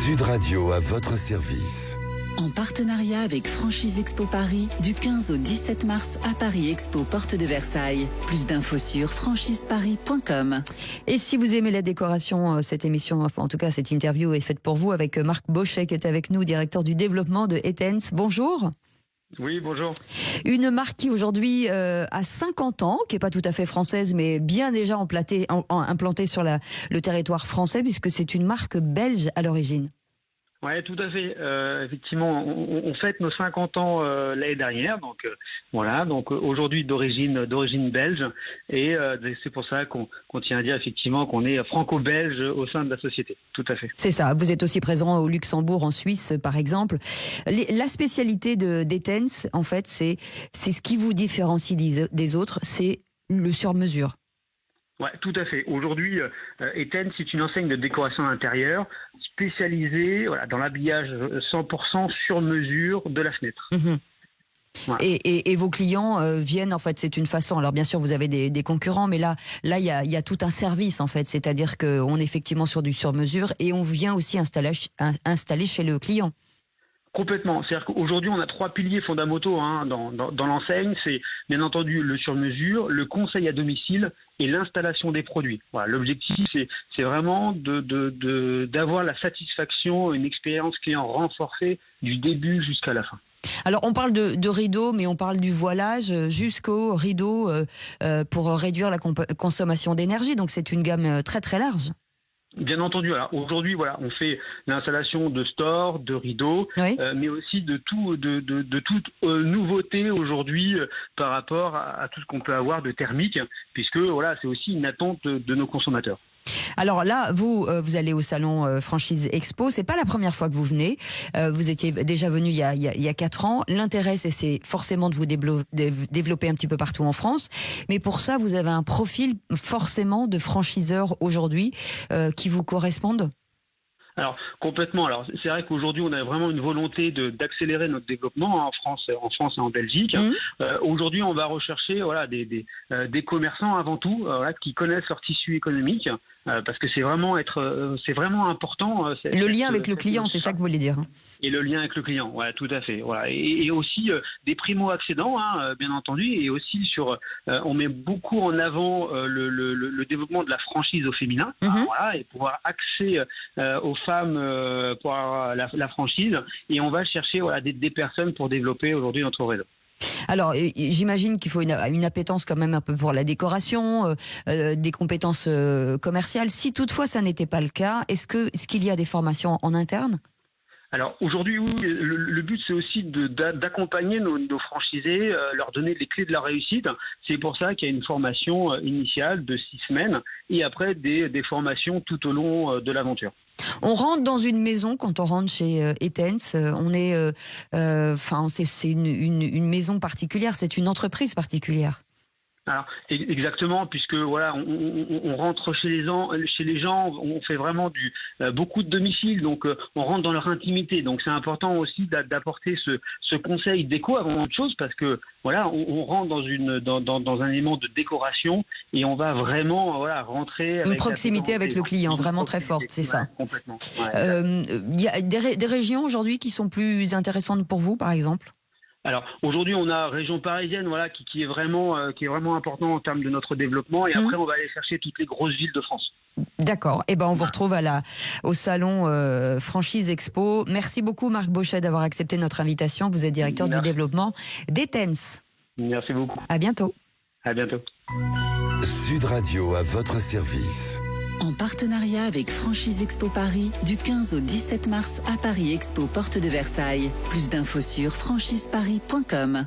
Sud Radio à votre service. En partenariat avec Franchise Expo Paris, du 15 au 17 mars à Paris Expo, porte de Versailles. Plus d'infos sur franchiseparis.com. Et si vous aimez la décoration, cette émission, enfin en tout cas cette interview est faite pour vous avec Marc Bochet qui est avec nous, directeur du développement de Etense. Bonjour. Oui, bonjour. Une marque qui aujourd'hui a 50 ans, qui n'est pas tout à fait française, mais bien déjà implantée sur le territoire français, puisque c'est une marque belge à l'origine. Oui, tout à fait. Effectivement, on fête nos 50 ans l'année dernière, donc voilà. Donc aujourd'hui d'origine belge, et c'est pour ça qu'on tient à dire effectivement qu'on est franco-belge au sein de la société. Tout à fait. C'est ça. Vous êtes aussi présent au Luxembourg, en Suisse, par exemple. La spécialité d'Etense, en fait, c'est ce qui vous différencie des autres, c'est le sur-mesure. Ouais, tout à fait. Aujourd'hui, Etense, c'est une enseigne de décoration intérieure spécialisée dans l'habillage 100% sur mesure de la fenêtre. Mmh. Ouais. Et vos clients viennent, en fait, c'est une façon. Alors bien sûr, vous avez des concurrents, mais là, il y a tout un service, en fait. C'est-à-dire qu'on est effectivement sur du sur-mesure et on vient aussi installer chez le client. Complètement. C'est-à-dire qu'aujourd'hui, on a 3 piliers fondamentaux dans l'enseigne. C'est bien entendu le sur-mesure, le conseil à domicile et l'installation des produits. Voilà, l'objectif, c'est vraiment d'avoir la satisfaction, une expérience client renforcée du début jusqu'à la fin. Alors, on parle de rideaux, mais on parle du voilage jusqu'au rideau pour réduire la consommation d'énergie. Donc, c'est une gamme très, très large. Bien entendu. Alors aujourd'hui, on fait l'installation de stores, de rideaux, oui. Mais aussi de toute nouveauté aujourd'hui par rapport à tout ce qu'on peut avoir de thermique, puisque c'est aussi une attente de nos consommateurs. Alors là, vous allez au salon Franchise Expo. C'est pas la première fois que vous venez. Vous étiez déjà venu il y a 4 ans. L'intérêt, c'est forcément de vous développer un petit peu partout en France. Mais pour ça, vous avez un profil forcément de franchiseur aujourd'hui qui vous correspondent. Alors complètement. Alors c'est vrai qu'aujourd'hui on a vraiment une volonté d'accélérer notre développement en France et en Belgique. Aujourd'hui on va rechercher des commerçants avant tout qui connaissent leur tissu économique parce que c'est vraiment important. Le lien avec le client, c'est ça que vous voulez dire. Et le lien avec le client, tout à fait. Et aussi des primo-accédants, bien entendu, et aussi on met beaucoup en avant le développement de la franchise au féminin, et pouvoir axer aux femmes pour avoir la franchise. Et on va chercher des personnes pour développer aujourd'hui notre réseau. Alors, j'imagine qu'il faut une appétence quand même un peu pour la décoration, des compétences commerciales. Si toutefois ça n'était pas le cas, est-ce qu'il y a des formations en interne ? Alors aujourd'hui, oui, le but c'est aussi d'accompagner nos franchisés, leur donner les clés de leur réussite. C'est pour ça qu'il y a une formation initiale de 6 semaines et après des formations tout au long de l'aventure. On rentre dans une maison quand on rentre chez Etense. C'est une maison particulière, c'est une entreprise particulière. Alors exactement, puisque on rentre chez les gens, on fait vraiment beaucoup de domicile, donc on rentre dans leur intimité. Donc c'est important aussi d'apporter ce conseil déco avant toute chose, parce que on rentre dans un élément de décoration et on va vraiment rentrer avec une proximité avec le client vraiment très forte, c'est ça. Complètement. Il y a des régions aujourd'hui qui sont plus intéressantes pour vous, par exemple? Alors aujourd'hui on a région parisienne qui est vraiment important en termes de notre développement, et après on va aller chercher toutes les grosses villes de France. D'accord. On vous retrouve au salon Franchise Expo. Merci beaucoup Marc Bochet d'avoir accepté notre invitation. Vous êtes directeur du développement d'Etense. Merci beaucoup. À bientôt. À bientôt. Sud Radio à votre service. En partenariat avec Franchise Expo Paris, du 15 au 17 mars à Paris Expo, porte de Versailles. Plus d'infos sur franchiseparis.com.